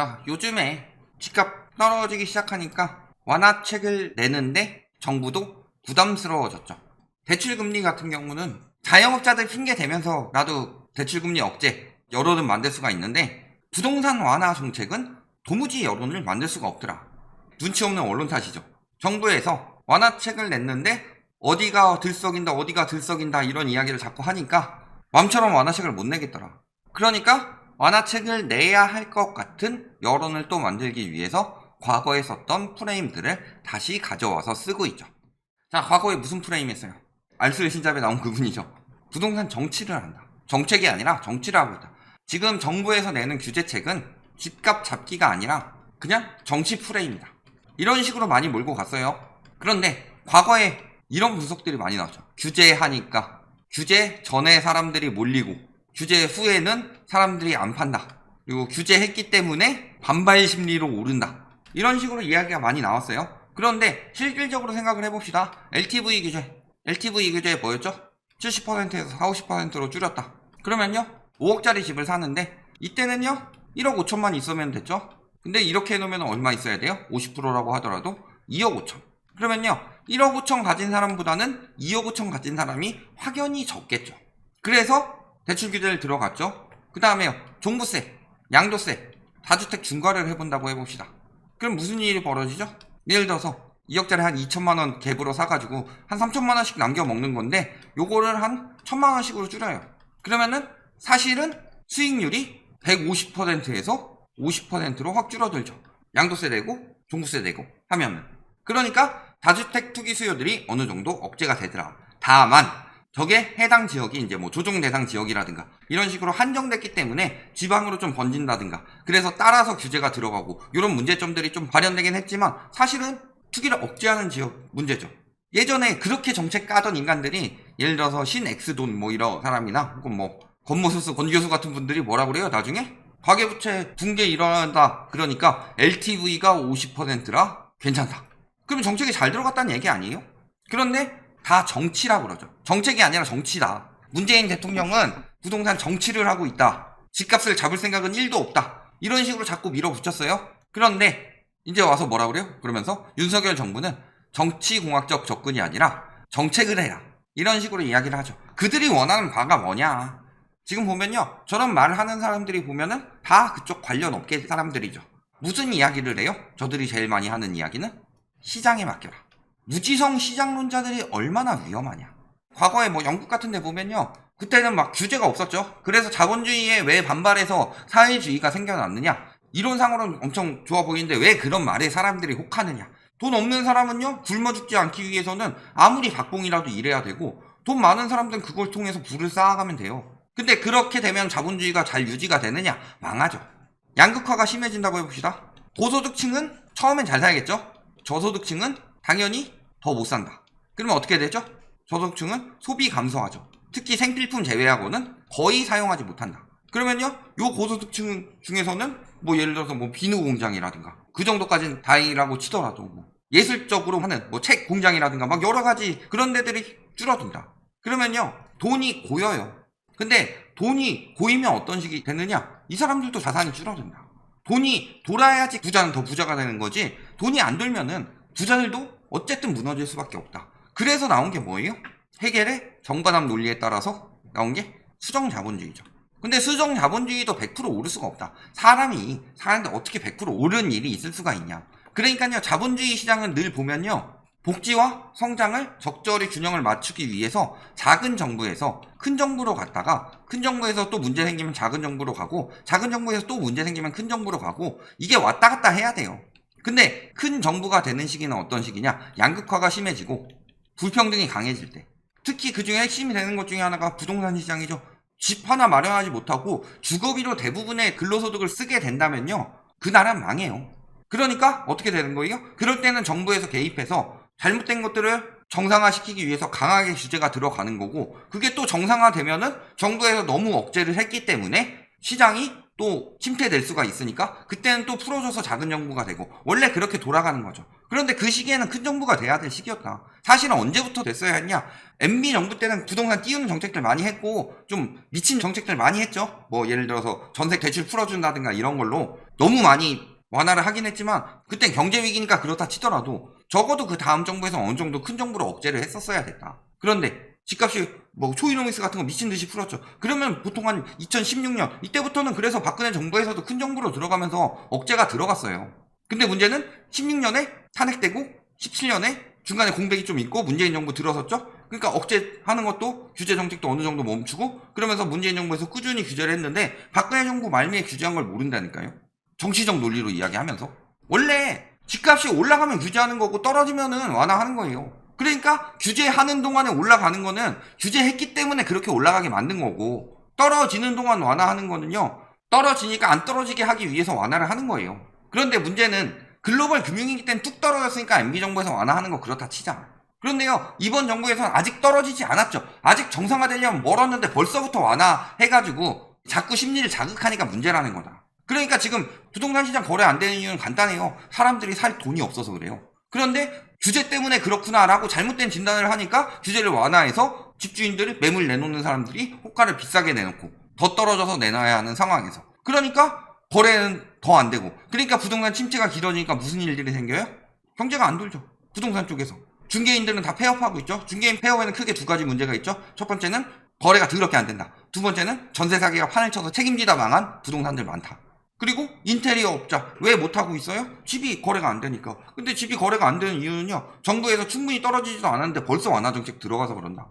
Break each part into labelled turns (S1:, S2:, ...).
S1: 자, 요즘에 집값 떨어지기 시작하니까 완화책을 내는데 정부도 부담스러워졌죠. 대출금리 같은 경우는 자영업자들 핑계 대면서 나도 대출금리 억제, 여론을 만들 수가 있는데 부동산 완화 정책은 도무지 여론을 만들 수가 없더라. 눈치 없는 언론 탓이죠. 정부에서 완화책을 냈는데 어디가 들썩인다 이런 이야기를 자꾸 하니까 맘처럼 완화책을 못 내겠더라. 그러니까 완화책을 내야 할 것 같은 여론을 또 만들기 위해서 과거에 썼던 프레임들을 다시 가져와서 쓰고 있죠. 자, 과거에 무슨 프레임이었어요? 알쓸 신잡에 나온 그분이죠. 부동산 정치를 한다. 정책이 아니라 정치를 하고 있다. 지금 정부에서 내는 규제책은 집값 잡기가 아니라 그냥 정치 프레임이다. 이런 식으로 많이 몰고 갔어요. 그런데 과거에 이런 분석들이 많이 나왔죠. 규제하니까 규제 전에 사람들이 몰리고 규제 후에는 사람들이 안 판다. 그리고 규제했기 때문에 반발 심리로 오른다. 이런 식으로 이야기가 많이 나왔어요. 그런데 실질적으로 생각을 해봅시다. LTV 규제 뭐였죠? 70%에서 40, 50%로 줄였다. 그러면요 5억짜리 집을 사는데 이때는요 1억 5천만 있으면 됐죠. 근데 이렇게 해놓으면 얼마 있어야 돼요? 50%라고 하더라도 2억 5천. 그러면요 1억 5천 가진 사람보다는 2억 5천 가진 사람이 확연히 적겠죠. 그래서 대출 규제를 들어갔죠. 그 다음에요 종부세, 양도세, 다주택 중과를 해본다고 해봅시다. 그럼 무슨 일이 벌어지죠? 예를 들어서 2억짜리 한 2천만원 갭으로 사가지고 한 3천만원씩 남겨 먹는 건데 요거를 한 1,000만원씩으로 줄여요. 그러면은 사실은 수익률이 150%에서 50%로 확 줄어들죠. 양도세 내고 종부세 내고 하면은. 그러니까 다주택 투기 수요들이 어느 정도 억제가 되더라. 다만 저게 해당 지역이 이제 뭐 조정 대상 지역이라든가 이런 식으로 한정됐기 때문에 지방으로 좀 번진다든가 그래서 따라서 규제가 들어가고 이런 문제점들이 좀 발현되긴 했지만 사실은 투기를 억제하는 지역 문제죠. 예전에 그렇게 정책 까던 인간들이 예를 들어서 신엑스돈 뭐 이런 사람이나 혹은 뭐 권모수수 권교수 같은 분들이 뭐라 그래요 나중에? 가계부채 붕괴 일어난다 그러니까 LTV가 50%라 괜찮다. 그럼 정책이 잘 들어갔다는 얘기 아니에요? 그런데 다 정치라고 그러죠. 정책이 아니라 정치다. 문재인 대통령은 부동산 정치를 하고 있다. 집값을 잡을 생각은 1도 없다. 이런 식으로 자꾸 밀어붙였어요. 그런데 이제 와서 뭐라 그래요? 그러면서 윤석열 정부는 정치공학적 접근이 아니라 정책을 해라. 이런 식으로 이야기를 하죠. 그들이 원하는 바가 뭐냐. 지금 보면요. 저런 말을 하는 사람들이 보면은 다 그쪽 관련 업계 사람들이죠. 무슨 이야기를 해요? 저들이 제일 많이 하는 이야기는 시장에 맡겨라. 무지성 시장론자들이 얼마나 위험하냐. 과거에 뭐 영국 같은 데 보면요. 그때는 막 규제가 없었죠. 그래서 자본주의에 왜 반발해서 사회주의가 생겨났느냐. 이론상으로는 엄청 좋아 보이는데 왜 그런 말에 사람들이 혹하느냐. 돈 없는 사람은요. 굶어 죽지 않기 위해서는 아무리 박봉이라도 일해야 되고 돈 많은 사람들은 그걸 통해서 부를 쌓아가면 돼요. 근데 그렇게 되면 자본주의가 잘 유지가 되느냐? 망하죠. 양극화가 심해진다고 해봅시다. 고소득층은 처음엔 잘 살겠죠. 저소득층은 당연히 더 못 산다. 그러면 어떻게 되죠? 저소득층은 소비 감소하죠. 특히 생필품 제외하고는 거의 사용하지 못한다. 그러면요, 요 고소득층 중에서는 뭐 예를 들어서 뭐 비누 공장이라든가 그 정도까지는 다행이라고 치더라도 뭐 예술적으로 하는 뭐 책 공장이라든가 막 여러 가지 그런 데들이 줄어든다. 그러면요, 돈이 고여요. 근데 돈이 고이면 어떤 식이 되느냐? 이 사람들도 자산이 줄어든다. 돈이 돌아야지 부자는 더 부자가 되는 거지. 돈이 안 돌면은 부자들도 어쨌든 무너질 수밖에 없다. 그래서 나온 게 뭐예요? 해겔의 정반합 논리에 따라서 나온 게 수정자본주의죠. 근데 수정자본주의도 100% 오를 수가 없다. 사람이 사는데 어떻게 100% 오르는 일이 있을 수가 있냐. 그러니까요 자본주의 시장은 늘 보면요 복지와 성장을 적절히 균형을 맞추기 위해서 작은 정부에서 큰 정부로 갔다가 큰 정부에서 또 문제 생기면 작은 정부로 가고 작은 정부에서 또 문제 생기면 큰 정부로 가고 이게 왔다 갔다 해야 돼요. 근데 큰 정부가 되는 시기는 어떤 시기냐? 양극화가 심해지고 불평등이 강해질 때. 특히 그 중에 핵심이 되는 것 중에 하나가 부동산 시장이죠. 집 하나 마련하지 못하고 주거비로 대부분의 근로소득을 쓰게 된다면요. 그 나라는 망해요. 그러니까 어떻게 되는 거예요? 그럴 때는 정부에서 개입해서 잘못된 것들을 정상화시키기 위해서 강하게 규제가 들어가는 거고 그게 또 정상화되면은 정부에서 너무 억제를 했기 때문에 시장이 또 침체될 수가 있으니까 그때는 또 풀어줘서 작은 정부가 되고 원래 그렇게 돌아가는 거죠. 그런데 그 시기에는 큰 정부가 돼야 될 시기였다. 사실은 언제부터 됐어야 했냐? MB 정부 때는 부동산 띄우는 정책들 많이 했고 좀 미친 정책들 많이 했죠. 뭐 예를 들어서 전세 대출 풀어준다든가 이런 걸로 너무 많이 완화를 하긴 했지만 그땐 경제 위기니까 그렇다 치더라도 적어도 그 다음 정부에서 어느 정도 큰 정부로 억제를 했었어야 됐다. 그런데 집값이 뭐 초이노믹스 같은 거 미친 듯이 풀었죠. 그러면 보통 한 2016년 이때부터는 그래서 박근혜 정부에서도 큰 정부로 들어가면서 억제가 들어갔어요. 근데 문제는 16년에 탄핵되고 17년에 중간에 공백이 좀 있고 문재인 정부 들어섰죠. 그러니까 억제하는 것도 규제 정책도 어느 정도 멈추고 그러면서 문재인 정부에서 꾸준히 규제를 했는데 박근혜 정부 말미에 규제한 걸 모른다니까요. 정치적 논리로 이야기하면서 원래 집값이 올라가면 규제하는 거고 떨어지면은 완화하는 거예요. 그러니까 규제하는 동안에 올라가는 거는 규제했기 때문에 그렇게 올라가게 만든 거고 떨어지는 동안 완화하는 거는요. 떨어지니까 안 떨어지게 하기 위해서 완화를 하는 거예요. 그런데 문제는 글로벌 금융위기 때는 뚝 떨어졌으니까 MB정부에서 완화하는 거 그렇다 치자. 그런데요. 이번 정부에서는 아직 떨어지지 않았죠. 아직 정상화되려면 멀었는데 벌써부터 완화해가지고 자꾸 심리를 자극하니까 문제라는 거다. 그러니까 지금 부동산 시장 거래 안 되는 이유는 간단해요. 사람들이 살 돈이 없어서 그래요. 그런데 규제 때문에 그렇구나라고 잘못된 진단을 하니까 규제를 완화해서 집주인들이 매물 내놓는 사람들이 호가를 비싸게 내놓고 더 떨어져서 내놔야 하는 상황에서 그러니까 거래는 더 안 되고 그러니까 부동산 침체가 길어지니까 무슨 일들이 생겨요? 경제가 안 돌죠. 부동산 쪽에서 중개인들은 다 폐업하고 있죠. 중개인 폐업에는 크게 두 가지 문제가 있죠. 첫 번째는 거래가 더럽게 안 된다. 두 번째는 전세 사기가 판을 쳐서 책임지다 망한 부동산들 많다. 그리고 인테리어 업자 왜 못하고 있어요? 집이 거래가 안 되니까. 근데 집이 거래가 안 되는 이유는요. 정부에서 충분히 떨어지지도 않았는데 벌써 완화 정책 들어가서 그런다.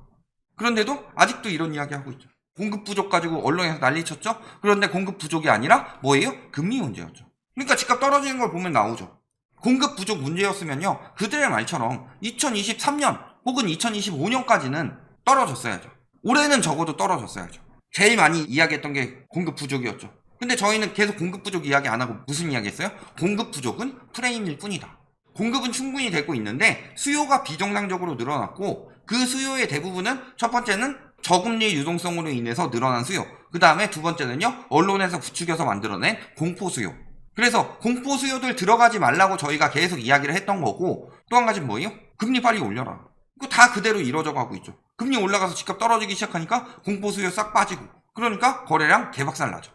S1: 그런데도 아직도 이런 이야기 하고 있죠. 공급 부족 가지고 언론에서 난리 쳤죠. 그런데 공급 부족이 아니라 뭐예요? 금리 문제였죠. 그러니까 집값 떨어지는 걸 보면 나오죠. 공급 부족 문제였으면요. 그들의 말처럼 2023년 혹은 2025년까지는 떨어졌어야죠. 올해는 적어도 떨어졌어야죠. 제일 많이 이야기했던 게 공급 부족이었죠. 근데 저희는 계속 공급 부족 이야기 안 하고 무슨 이야기 했어요? 공급 부족은 프레임일 뿐이다. 공급은 충분히 되고 있는데 수요가 비정상적으로 늘어났고 그 수요의 대부분은 첫 번째는 저금리 유동성으로 인해서 늘어난 수요. 그 다음에 두 번째는요. 언론에서 부추겨서 만들어낸 공포 수요. 그래서 공포 수요들 들어가지 말라고 저희가 계속 이야기를 했던 거고 또 한 가지는 뭐예요? 금리 빨리 올려라. 이거 다 그대로 이뤄져 가고 있죠. 금리 올라가서 집값 떨어지기 시작하니까 공포 수요 싹 빠지고 그러니까 거래량 개박살 나죠.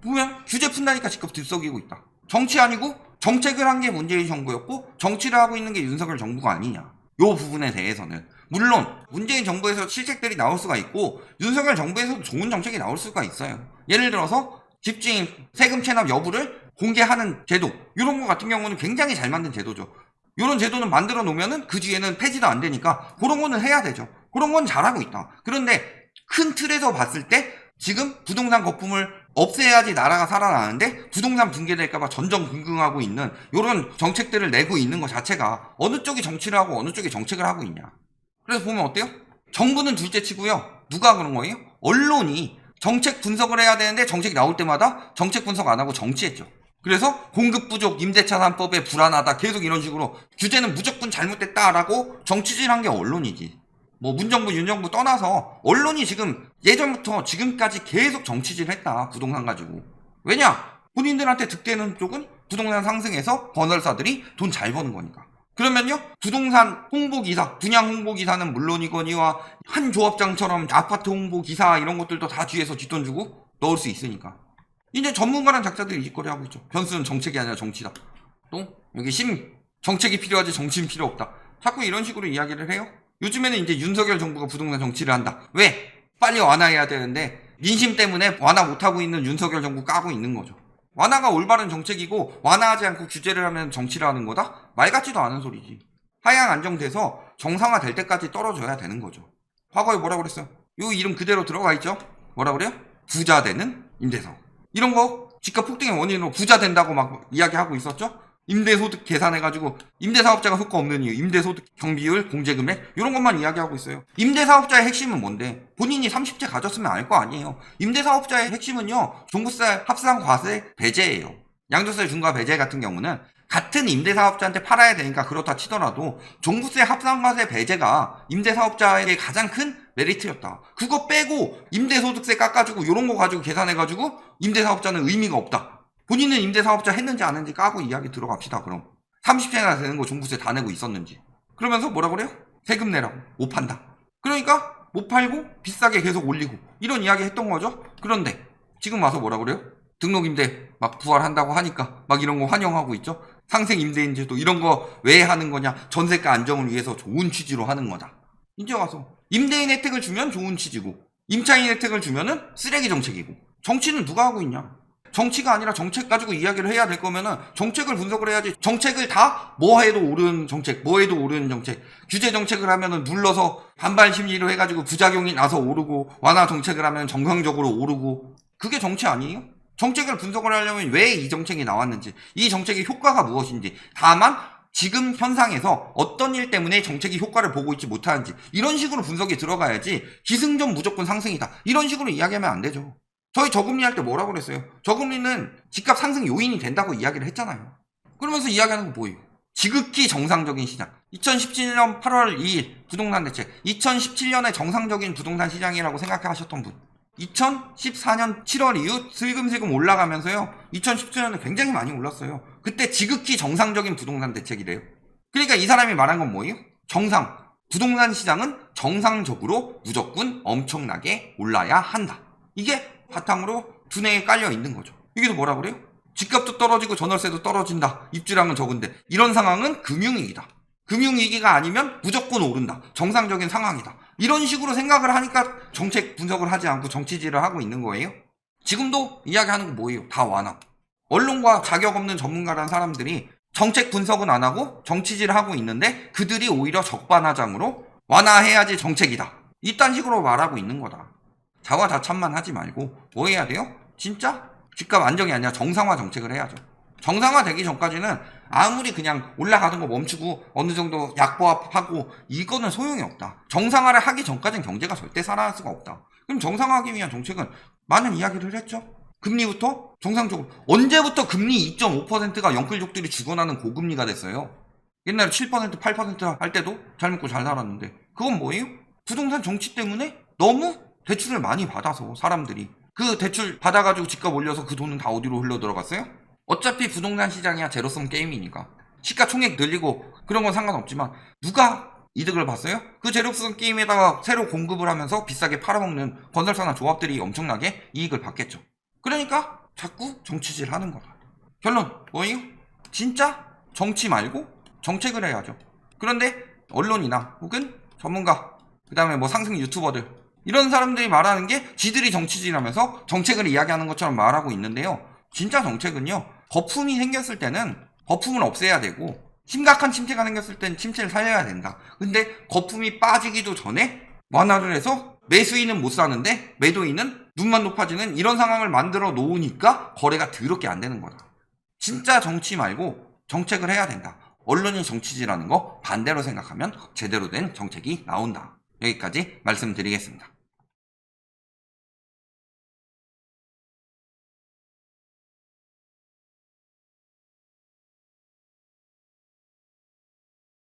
S1: 보면 규제 푼다니까 집값 들썩이고 있다. 정치 아니고 정책을 한 게 문재인 정부였고 정치를 하고 있는 게 윤석열 정부가 아니냐. 요 부분에 대해서는 물론 문재인 정부에서 실책들이 나올 수가 있고 윤석열 정부에서도 좋은 정책이 나올 수가 있어요. 예를 들어서 집주인 세금 체납 여부를 공개하는 제도 이런 거 같은 경우는 굉장히 잘 만든 제도죠. 이런 제도는 만들어 놓으면은 그 뒤에는 폐지도 안 되니까 그런 거는 해야 되죠. 그런 건 잘하고 있다. 그런데 큰 틀에서 봤을 때 지금 부동산 거품을 없애야지 나라가 살아나는데 부동산 붕괴될까봐 전전긍긍하고 있는 이런 정책들을 내고 있는 것 자체가 어느 쪽이 정치를 하고 어느 쪽이 정책을 하고 있냐. 그래서 보면 어때요? 정부는 둘째치고요. 누가 그런 거예요? 언론이 정책 분석을 해야 되는데 정책이 나올 때마다 정책 분석 안 하고 정치했죠. 그래서 공급 부족, 임대차 3법에 불안하다 계속 이런 식으로 규제는 무조건 잘못됐다라고 정치질한 게 언론이지. 뭐 문정부, 윤정부 떠나서 언론이 지금 예전부터 지금까지 계속 정치질했다. 부동산 가지고. 왜냐? 본인들한테 득되는 쪽은 부동산 상승해서 건설사들이 돈 잘 버는 거니까. 그러면요 부동산 홍보기사, 분양 홍보기사는 물론이거니와 한 조합장처럼 아파트 홍보기사 이런 것들도 다 뒤에서 뒷돈 주고 넣을 수 있으니까 이제 전문가란 작자들이 이 짓거리 하고 있죠. 변수는 정책이 아니라 정치다. 또 여기 정책이 필요하지 정치는 필요 없다. 자꾸 이런 식으로 이야기를 해요. 요즘에는 이제 윤석열 정부가 부동산 정치를 한다. 왜? 빨리 완화해야 되는데 민심 때문에 완화 못하고 있는 윤석열 정부 까고 있는 거죠. 완화가 올바른 정책이고 완화하지 않고 규제를 하면 정치를 하는 거다? 말 같지도 않은 소리지. 하향 안정돼서 정상화 될 때까지 떨어져야 되는 거죠. 과거에 뭐라고 그랬어요? 요 이름 그대로 들어가 있죠? 뭐라 그래요? 부자 되는 임대사업. 이런 거 집값 폭등의 원인으로 부자 된다고 막 이야기하고 있었죠? 임대소득 계산해가지고 임대사업자가 효과 없는 이유, 임대소득 경비율, 공제금액 이런 것만 이야기하고 있어요. 임대사업자의 핵심은 뭔데? 본인이 30채 가졌으면 알 거 아니에요. 임대사업자의 핵심은요. 종부세 합산과세 배제예요. 양도세 중과 배제 같은 경우는 같은 임대사업자한테 팔아야 되니까 그렇다 치더라도 종부세 합산과세 배제가 임대사업자에게 가장 큰 메리트였다. 그거 빼고 임대소득세 깎아주고 이런 거 가지고 계산해가지고 임대사업자는 의미가 없다. 본인은 임대사업자 했는지 안 했는지 까고 이야기 들어갑시다. 그럼 30세나 되는 거 종부세 다 내고 있었는지. 그러면서 뭐라 그래요? 세금 내라고. 못 판다. 그러니까 못 팔고 비싸게 계속 올리고 이런 이야기 했던 거죠. 그런데 지금 와서 뭐라 그래요? 등록임대 막 부활한다고 하니까 막 이런 거 환영하고 있죠. 상생임대인제도 이런 거 왜 하는 거냐? 전세가 안정을 위해서 좋은 취지로 하는 거다. 이제 와서 임대인 혜택을 주면 좋은 취지고 임차인 혜택을 주면은 쓰레기 정책이고. 정치는 누가 하고 있냐? 정치가 아니라 정책 가지고 이야기를 해야 될 거면은 정책을 분석을 해야지. 정책을 다 뭐 해도 오르는 정책, 뭐 해도 오르는 정책, 규제 정책을 하면은 눌러서 반발 심리로 해가지고 부작용이 나서 오르고, 완화 정책을 하면 정상적으로 오르고. 그게 정치 아니에요? 정책을 분석을 하려면 왜 이 정책이 나왔는지, 이 정책의 효과가 무엇인지, 다만 지금 현상에서 어떤 일 때문에 정책이 효과를 보고 있지 못하는지, 이런 식으로 분석이 들어가야지 기승전 무조건 상승이다 이런 식으로 이야기하면 안 되죠. 저희 저금리 할 때 뭐라고 그랬어요? 저금리는 집값 상승 요인이 된다고 이야기를 했잖아요. 그러면서 이야기하는 거 뭐예요? 지극히 정상적인 시장. 2017년 8월 2일 부동산 대책. 2017년에 정상적인 부동산 시장이라고 생각하셨던 분. 2014년 7월 이후 슬금슬금 올라가면서요. 2017년에 굉장히 많이 올랐어요. 그때 지극히 정상적인 부동산 대책이래요. 그러니까 이 사람이 말한 건 뭐예요? 정상. 부동산 시장은 정상적으로 무조건 엄청나게 올라야 한다. 이게 바탕으로 두뇌에 깔려 있는 거죠. 이게 또 뭐라 그래요? 집값도 떨어지고 전월세도 떨어진다. 입주량은 적은데. 이런 상황은 금융위기다. 금융위기가 아니면 무조건 오른다. 정상적인 상황이다. 이런 식으로 생각을 하니까 정책 분석을 하지 않고 정치질을 하고 있는 거예요. 지금도 이야기하는 거 뭐예요? 다 완화. 언론과 자격 없는 전문가라는 사람들이 정책 분석은 안 하고 정치질을 하고 있는데 그들이 오히려 적반하장으로 완화해야지 정책이다. 이딴 식으로 말하고 있는 거다. 자화자찬만 하지 말고 뭐 해야 돼요? 진짜 집값 안정이 아니라 정상화 정책을 해야죠. 정상화 되기 전까지는 아무리 그냥 올라가는 거 멈추고 어느 정도 약보합하고 이거는 소용이 없다. 정상화를 하기 전까지는 경제가 절대 살아날 수가 없다. 그럼 정상화하기 위한 정책은 많은 이야기를 했죠. 금리부터 정상적으로. 언제부터 금리 2.5%가 영끌족들이 죽어나는 고금리가 됐어요. 옛날에 7% 8% 할 때도 잘 먹고 잘 살았는데 그건 뭐예요? 부동산 정치 때문에 너무 대출을 많이 받아서 사람들이 그 대출 받아가지고 집값 올려서 그 돈은 다 어디로 흘러 들어갔어요? 어차피 부동산 시장이야 제로섬 게임이니까 시가총액 늘리고 그런 건 상관없지만 누가 이득을 봤어요? 그 제로섬 게임에다가 새로 공급을 하면서 비싸게 팔아먹는 건설사나 조합들이 엄청나게 이익을 받겠죠. 그러니까 자꾸 정치질 하는 거다. 결론 뭐예요? 진짜 정치 말고 정책을 해야죠. 그런데 언론이나 혹은 전문가 그 다음에 뭐 상승 유튜버들 이런 사람들이 말하는 게 지들이 정치질하면서 정책을 이야기하는 것처럼 말하고 있는데요. 진짜 정책은요. 거품이 생겼을 때는 거품을 없애야 되고 심각한 침체가 생겼을 때는 침체를 살려야 된다. 근데 거품이 빠지기도 전에 완화를 해서 매수인은 못 사는데 매도인은 눈만 높아지는 이런 상황을 만들어 놓으니까 거래가 더럽게 안 되는 거다. 진짜 정치 말고 정책을 해야 된다. 언론이 정치질하는 거 반대로 생각하면 제대로 된 정책이 나온다. 여기까지 말씀드리겠습니다.